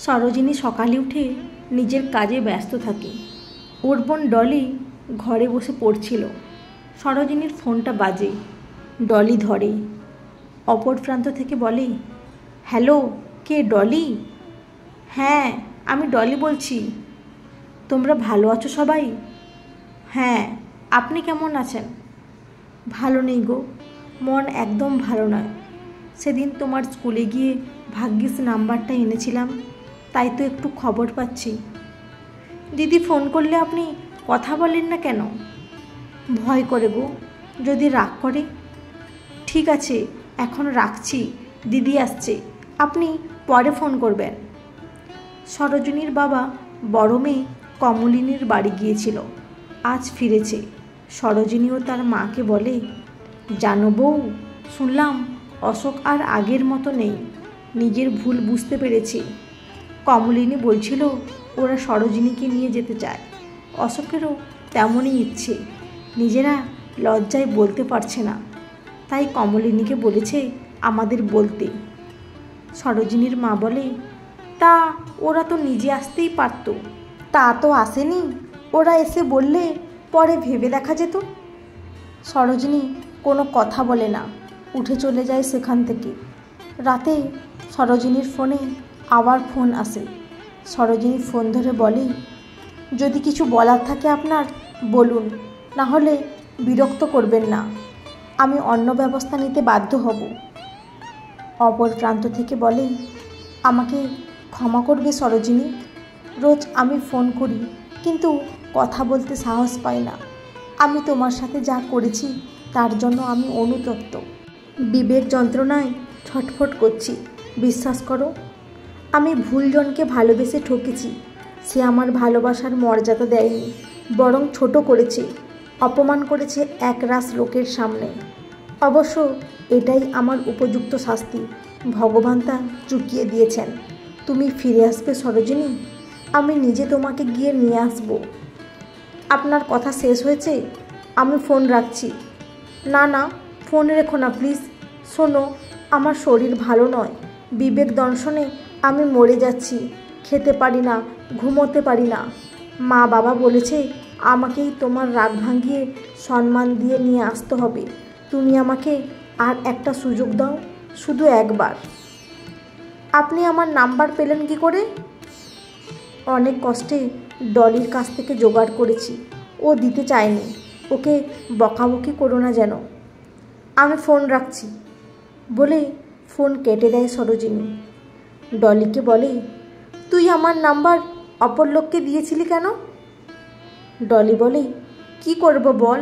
সরোজিনী সকালে উঠে নিজের কাজে ব্যস্ত থাকে। ওর বোন ডলি ঘরে বসে পড়ছিল। সরোজিনীর ফোনটা বাজে। ডলি ধরে। অপর প্রান্ত থেকে বলে, হ্যালো, কে ডলি? হ্যাঁ, আমি ডলি বলছি। তোমরা ভালো আছো সবাই? হ্যাঁ, আপনি কেমন আছেন? ভালো নেই গো, মন একদম ভালো নয়। সেদিন তোমার স্কুলে গিয়ে ভাগ্যিস নাম্বারটা এনেছিলাম, তাই তো একটু খবর পাচ্ছি। দিদি ফোন করলে আপনি কথা বলেন না কেন? ভয় করে গো, যদি রাগ করে। ঠিক আছে, এখন রাখছি, দিদি আসছে, আপনি পরে ফোন করবেন। সরোজিনীর বাবা বড় মেয়ে কমলিনীর বাড়ি গিয়েছিল, আজ ফিরেছে। সরোজিনীও তার মাকে বলে, জানো বউ, শুনলাম অশোক আর আগের মতো নেই, নিজের ভুল বুঝতে পেরেছে। কমলিনী বলছিল ওরা সরোজিনীকে নিয়ে যেতে চায়। অশোকেরও তেমনই ইচ্ছে, নিজেরা লজ্জায় বলতে পারছে না, তাই কমলিনীকে বলেছে আমাদের বলতে। সরোজিনীর মা বলে, তা ওরা তো নিজে আসতেই পারত, তা তো আসেনি। ওরা এসে বললে পরে ভেবে দেখা যেত। সরোজিনী কোনো কথা বলে না, উঠে চলে যায় সেখান থেকে। রাতে সরোজিনীর ফোনে আবার ফোন আসে। সরোজিনী ফোন ধরে বলে, যদি কিছু বলার থাকে আপনার বলুন, না হলে বিরক্ত করবেন না, আমি অন্য ব্যবস্থা নিতে বাধ্য হব। অপর প্রান্ত থেকে বলে, আমাকে ক্ষমা করবে সরোজিনী, রোজ আমি ফোন করি কিন্তু কথা বলতে সাহস পাই না। আমি তোমার সাথে যা করেছি তার জন্য আমি অনুতপ্ত, বিবেক যন্ত্রণায় ছটফট করছি। বিশ্বাস করো, আমি ভুলজনকে ভালোবেসে ঠকেছি। সে আমার ভালোবাসার মর্যাদা দেয়নি, বরং ছোট করেছে, অপমান করেছে একরাশ লোকের সামনে। অবশ্য এটাই আমার উপযুক্ত শাস্তি, ভগবান তা চুকিয়ে দিয়েছেন। তুমি ফিরে আসবে সরোজিনী, আমি নিজে তোমাকে গিয়ে নিয়ে আসব। আপনার কথা শেষ হয়েছে? আমি ফোন রাখছি। না না, ফোন রেখো না প্লিজ। শোনো, আমার শরীর ভালো নয়, বিবেক দংশনে আমি মরে যাচ্ছি, খেতে পারি না, ঘুমোতে পারি না। মা বাবা বলেছে আমাকেই তোমার রাগ ভাঙিয়ে সম্মান দিয়ে নিয়ে আসতে হবে। তুমি আমাকে আর একটা সুযোগ দাও, শুধু একবার। আপনি আমার নাম্বার পেলেন কি করে? অনেক কষ্টে ডলির কাছ থেকে জোগাড় করেছি, ও দিতে চায়নি। ওকে বকাবকি করো না যেন। আমি ফোন রাখছি বলে ফোন কেটে দেয় সরোজিনী। ডলিকে বলে, তুই আমার নাম্বার অপর লোককে দিয়েছিলি কেন? ডলি বলে, কি করব বল,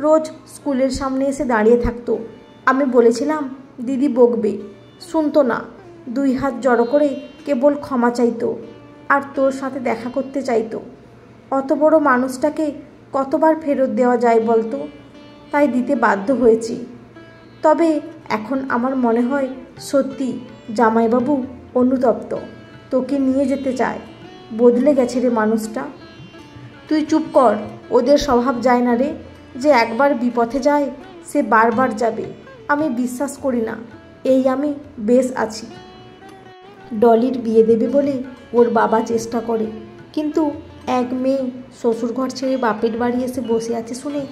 রোজ স্কুলের সামনে এসে দাঁড়িয়ে থাকতো। আমি বলেছিলাম দিদি বকবে, শুনতো না। 2 হাত জড়ো করে কেবল ক্ষমা চাইতো আর তোর সাথে দেখা করতে চাইতো। অত বড় মানুষটাকে কতবার ফেরত দেওয়া যায় বলতো, তাই দিতে বাধ্য হয়েছি। তবে এখন আমার মনে হয় সত্যি জামাইবাবু অনুতপ্ত, তোকে নিয়ে যেতে চায়। বদলে গেছে রে মানুষটা। তুই চুপ কর, ওদের স্বভাব যায় না রে, যে একবার বিপথে যায় সে বারবার যাবে। আমি বিশ্বাস করি না, এই আমি বেশ আছি। ডলির বিয়ে দেবে বলে ওর বাবা চেষ্টা করে, কিন্তু এক মেয়ে শ্বশুরঘর ছেড়ে বাপের বাড়ি এসে বসে আছে শুনে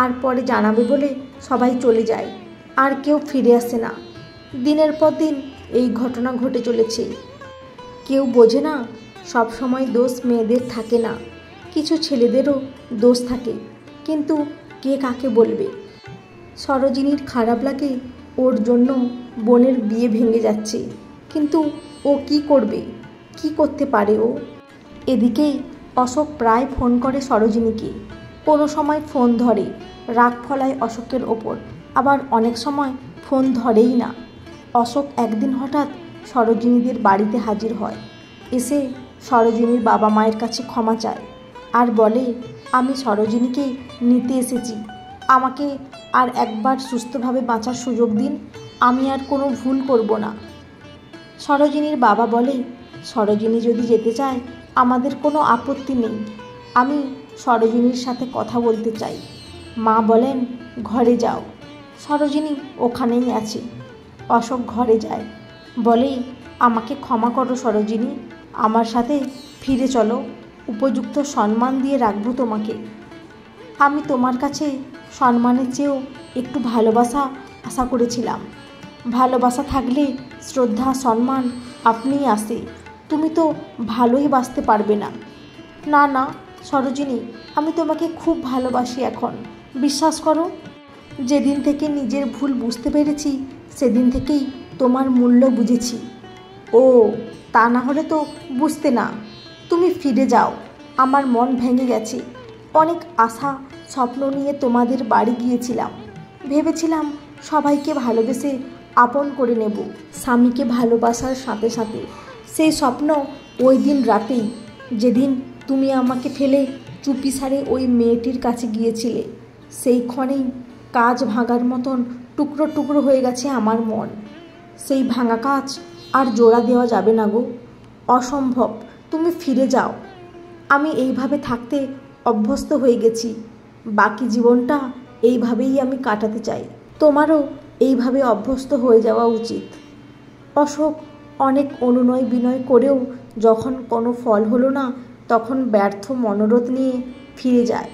আর পরে জানাবে বলে সবাই চলে যায়, আর কেউ ফিরে আসে না। দিনের পর দিন এই ঘটনা ঘটে চলেছে। কেউ বোঝে না, সব সময় দোষ মেয়েদের থাকে না, কিছু ছেলেদেরও দোষ থাকে, কিন্তু কে কাকে বলবে। সরোজিনীর খারাপ লাগে, ওর জন্য বোনের বিয়ে ভেঙে যাচ্ছে, কিন্তু ও কি করবে, কি করতে পারে ও? এদিকেই অশোক প্রায় ফোন করে সরোজিনীকে। কোনো সময় ফোন ধরে, রাগ ফলায় অশোকের ওপর, আবার অনেক সময় ফোন ধরেই না। অশোক একদিন হঠাৎ সরোজিনীদের বাড়িতে হাজির হয়। এসে সরোজিনীর বাবা মায়ের কাছে ক্ষমা চায় আর বলে, আমি সরোজিনীকে নিতে এসেছি, আমাকে আর একবার সুস্থভাবে বাঁচার সুযোগ দিন, আমি আর কোনো ভুল করব না। সরোজিনীর বাবা বলে, সরোজিনী যদি যেতে চায় আমাদের কোনো আপত্তি নেই, আমি সরোজিনীর সাথে কথা বলতে চাই। মা বলেন, ঘরে যাও, সরোজিনী ওখানেই আছে। অশোক ঘরে যায়, বলে, আমাকে ক্ষমা করো সরোজিনী, আমার সাথে ফিরে চলো, উপযুক্ত সম্মান দিয়ে রাখবো তোমাকে। আমি তোমার কাছে সম্মানের চেয়েও একটু ভালোবাসা আশা করেছিলাম। ভালোবাসা থাকলে শ্রদ্ধা সম্মান আপনিই আসে, তুমি তো ভালোই বাসতে পারবে না। না না সরোজিনী, আমি তোমাকে খুব ভালোবাসি এখন, বিশ্বাস করো। যেদিন থেকে নিজের ভুল বুঝতে পেরেছি সেদিন থেকেই তোমার মূল্য বুঝেছি। ও, তা না হলে তো বুঝতে না। তুমি ফিরে যাও, আমার মন ভেঙে গেছে। অনেক আশা স্বপ্ন নিয়ে তোমাদের বাড়ি গিয়েছিলাম, ভেবেছিলাম সবাইকে ভালোবেসে আপন করে নেব, স্বামীকে ভালোবাসার সাথে সাথে। সেই স্বপ্ন ওই দিন রাতেই, যেদিন তুমি আমাকে ফেলে চুপিসারে ওই মেয়েটির কাছে গিয়েছিলে, সেই ক্ষণেই কাঁচ ভাঙার মতন টুকরো টুকরো হয়ে গেছে আমার মন। সেই ভাঙা কাঁচ আর জোড়া দেওয়া যাবে না গো, অসম্ভব। তুমি ফিরে যাও। আমি এইভাবে থাকতে অভ্যস্ত হয়ে গেছি, বাকি জীবনটা এইভাবেই আমি কাটাতে চাই। তোমারও এইভাবে অভ্যস্ত হয়ে যাওয়া উচিত। অশোক অনেক অনুনয় বিনয় করেও যখন কোনো ফল হলো না, তখন ব্যর্থ মনোরথ নিয়ে ফিরে যায়।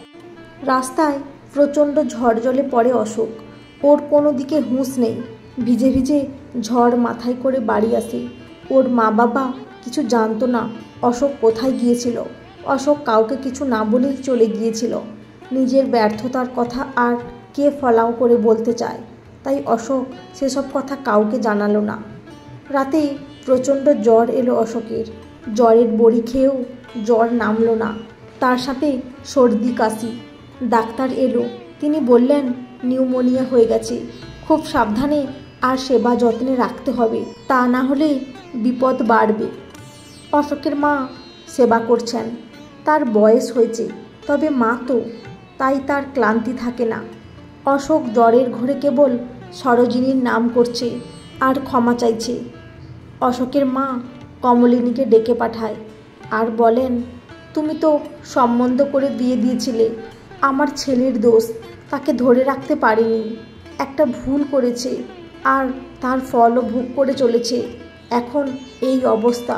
রাস্তায় প্রচণ্ড ঝড় জলে পড়ে অশোক, ওর কোনো দিকে হুঁশ নেই। ভিজে ভিজে ঝড় মাথায় করে বাড়ি আসে। ওর মা বাবা কিছু জানতো না অশোক কোথায় গিয়েছিল। অশোক কাউকে কিছু না বলেই চলে গিয়েছিল। নিজের ব্যর্থতার কথা আর কে ফলাও করে বলতে চায়, তাই অশোক সেসব কথা কাউকে জানালো না। রাতে প্রচণ্ড জ্বর এলো অশোকের। জ্বরের বড়ি খেয়েও জ্বর নামলো না, তার সাথে সর্দি কাশি। ডাক্তার এলো, তিনি বললেন নিউমোনিয়া হয়ে গেছে, খুব সাবধানে আর সেবা যত্নে রাখতে হবে, তা না হলে বিপদ বাড়বে। অশোকের মা সেবা করছেন, তার বয়স হয়েছে, তবে মা তো, তাই তার ক্লান্তি থাকে না। অশোক জ্বরের ঘোরে কেবল সরোজিনীর নাম করছে আর ক্ষমা চাইছে। অশোকের মা কমলিনীকে ডেকে পাঠায় আর বলেন, তুমি তো সম্বন্ধ করে বিয়ে দিয়েছিলে, আমার ছেলের দোষ, তাকে ধরে রাখতে পারিনি, একটা ভুল করেছে আর তার ফলও ভোগ করে চলেছে। এখন এই অবস্থা,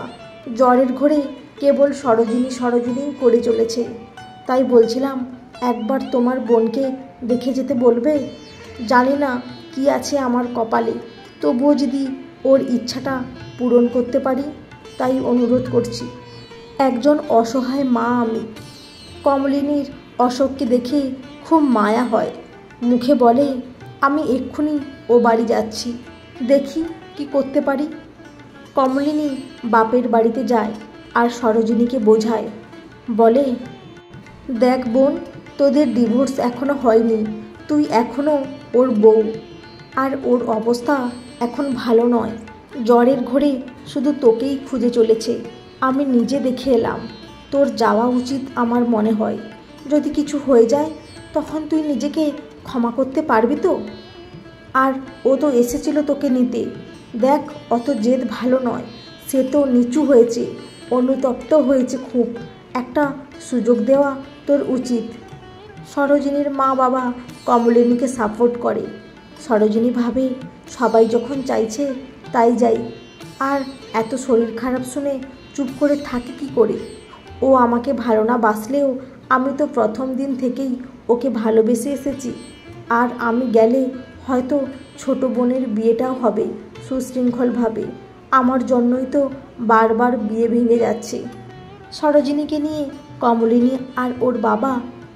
জ্বরের ঘোরে কেবল সরোজিনী সরোজিনী করে চলেছে। তাই বলছিলাম একবার তোমার বোনকে দেখে যেতে বলবে। জানি না কি আছে আমার কপালে, তবুও যদি ওর ইচ্ছাটা পূরণ করতে পারি, তাই অনুরোধ করছি। একজন অসহায় মা আমি। কমলিনীর অশোককে দেখে খুব মায়া হয়, মুখে বলে, আমি এক্ষুনি ও বাড়ি যাচ্ছি, দেখি কি করতে পারি। কমলিনী বাপের বাড়িতে যায় আর সরোজিনীকে বোঝায়, বলে, দেখ বোন, তোদের ডিভোর্স এখনও হয়নি, তুই এখনও ওর বউ, আর ওর অবস্থা এখন ভালো নয়। জ্বরের ঘোরে শুধু তোকেই খুঁজে চলেছে। আমি নিজে দেখে এলাম, তোর যাওয়া উচিত আমার মনে হয়। যদি কিছু হয়ে যায় তখন তুই নিজেকে ক্ষমা করতে পারবি তো? আর ও তো এসেছিল তোকে নিতে, দেখ অত জেদ ভালো নয়। সে তো নিচু হয়েছে, অনুতপ্ত হয়েছে খুব, একটা সুযোগ দেওয়া তোর উচিত। সরোজিনীর মা বাবা কমলিনীকে সাপোর্ট করে। সরোজিনী ভাবে সবাই যখন চাইছে তাই যাই, আর এত শরীর খারাপ শুনে চুপ করে থাকে কি করে? ও আমাকে ভালো না বাসলেও আমি তো প্রথম দিন থেকেই ওকে ভালোবেসে এসেছি, আর আমি গেলে হয়তো ছোট বোনের বিয়েটাও হবে সুশৃঙ্খলভাবে। আমার জন্যই তো বারবার বিয়ে ভেঙে যাচ্ছে। সরোজিনীকে নিয়ে কমলিনী আর ওর বাবা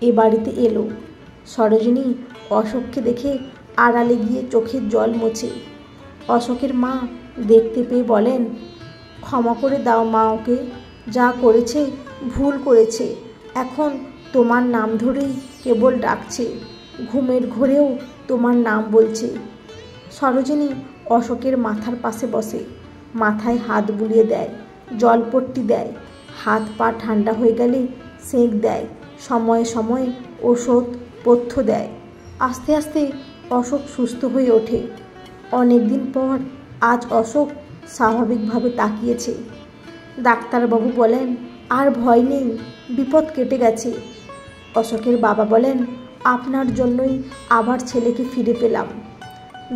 এ বাড়িতে এলো। সরোজিনী অশোককে দেখে আড়ালে গিয়ে চোখের জল মোছে। অশোকের মা দেখতে পেয়ে বলেন, ক্ষমা করে দাও মা, ওকে যা করেছে ভুল করেছে, এখন তোমার নাম ধরেই কেবল ডাকছে, ঘুমের ঘোরেও তোমার নাম বলছে। সরোজিনী অশোকের মাথার পাশে বসে, মাথায় হাত বুলিয়ে দেয়, জলপট্টি দেয়, হাত পা ঠান্ডা হয়ে গেলে সেঁক দেয়, সময়ে সময়ে ওষুধ পথ্য দেয়। আস্তে আস্তে অশোক সুস্থ হয়ে ওঠে। অনেক দিন পর আজ অশোক স্বাভাবিকভাবে তাকিয়েছে। ডাক্তারবাবু বলেন, আর ভয় নেই, বিপদ কেটে গেছে। অশোকের বাবা বলেন, আপনার জন্যই আবার ছেলেকে ফিরে পেলাম।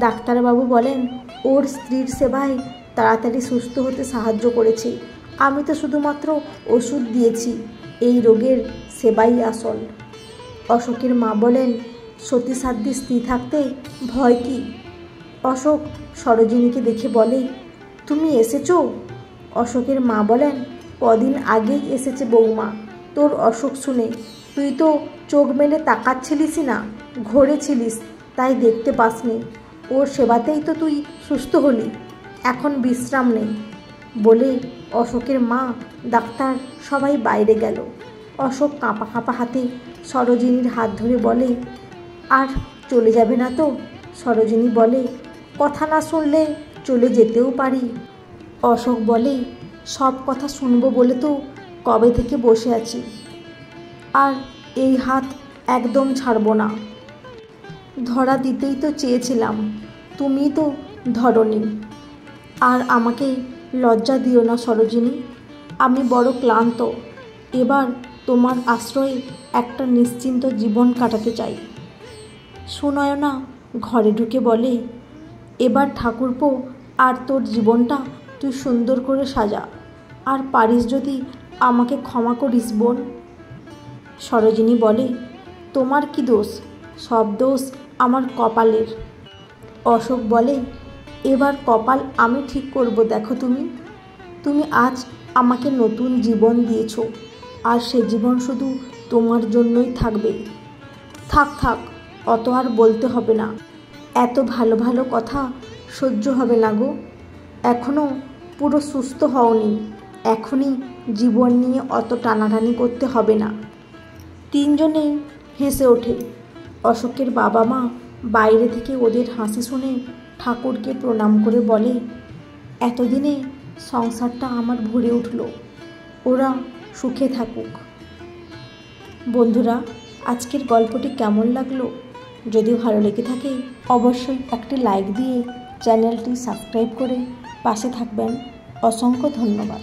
ডাক্তারবাবু বলেন, ওর স্ত্রীর সেবায় তাড়াতাড়ি সুস্থ হতে সাহায্য করেছে। আমি তো শুধুমাত্র ওষুধ দিয়েছি। এই রোগের সেবাই আসল। অশোকের মা বলেন, সতীসাধ্যী স্ত্রী থাকতে ভয় কি? অশোক সরোজিনীকে দেখে বলে, তুমি এসেছো? অশোকের মা বলেন, কদিন আগেই এসেছে বৌমা। তোর অসুখ শুনে তুই তো চোখ মেলে তাকাচ্ছিলিসই না, ঘরে ছিলিস, তাই দেখতে পাসনি। ওর সেবাতেই তো তুই সুস্থ হলি। এখন বিশ্রাম নেই। বলে অশোকের মা, ডাক্তার সবাই বাইরে গেল। অশোক কাঁপা কাঁপা হাতে সরোজিনীর হাত ধরে বলে, আর চলে যাবে না তো? সরোজিনী বলে, কথা না শুনলে চলে যেতেও পারি। অশোক বলে, সব কথা শুনবো বলে তো কবে থেকে বসে আছি, আর এই হাত একদম ছাড়বো না। ধরা দিতেই তো চেয়েছিলাম, তুমি তো ধরনি। আর আমাকে লজ্জা দিও না সরোজিনী, আমি বড় ক্লান্ত। এবার তোমার আশ্রয়ে একটা নিশ্চিন্ত জীবন কাটাতে চাই। সুনয়না ঘরে ঢুকে বলে, এবার ঠাকুরপো আর তোর জীবনটা তুই সুন্দর করে সাজা, আর পারিস যদি আমাকে ক্ষমা করিস বোন। সরোজিনী বলে, তোমার কি দোষ? সব দোষ আমার কপালের। অশোক বলে, এবার কপাল আমি ঠিক করব। দেখো তুমি আজ আমাকে নতুন জীবন দিয়েছ, আর সে জীবন শুধু তোমার জন্যই থাকবে। থাক থাক, অত আর বলতে হবে না। এত ভালো ভালো কথা সহ্য হবে না গো। এখনও পুরো সুস্থ হওনি, এখনই জীবন নিয়ে অত টানাটানি করতে হবে না। তিনজনেই হেসে ওঠে। অশোকের বাবা মা বাইরে থেকে ওদের হাসি শুনে ঠাকুরকে প্রণাম করে বলে, এতদিনে সংসারটা আমার ভরে উঠল, ওরা সুখে থাকুক। বন্ধুরা, আজকের গল্পটি কেমন লাগলো? যদি ভালো লেগে থাকে অবশ্যই একটি লাইক দিয়ে চ্যানেলটি সাবস্ক্রাইব করে পাশে থাকবেন। অসংখ্য ধন্যবাদ।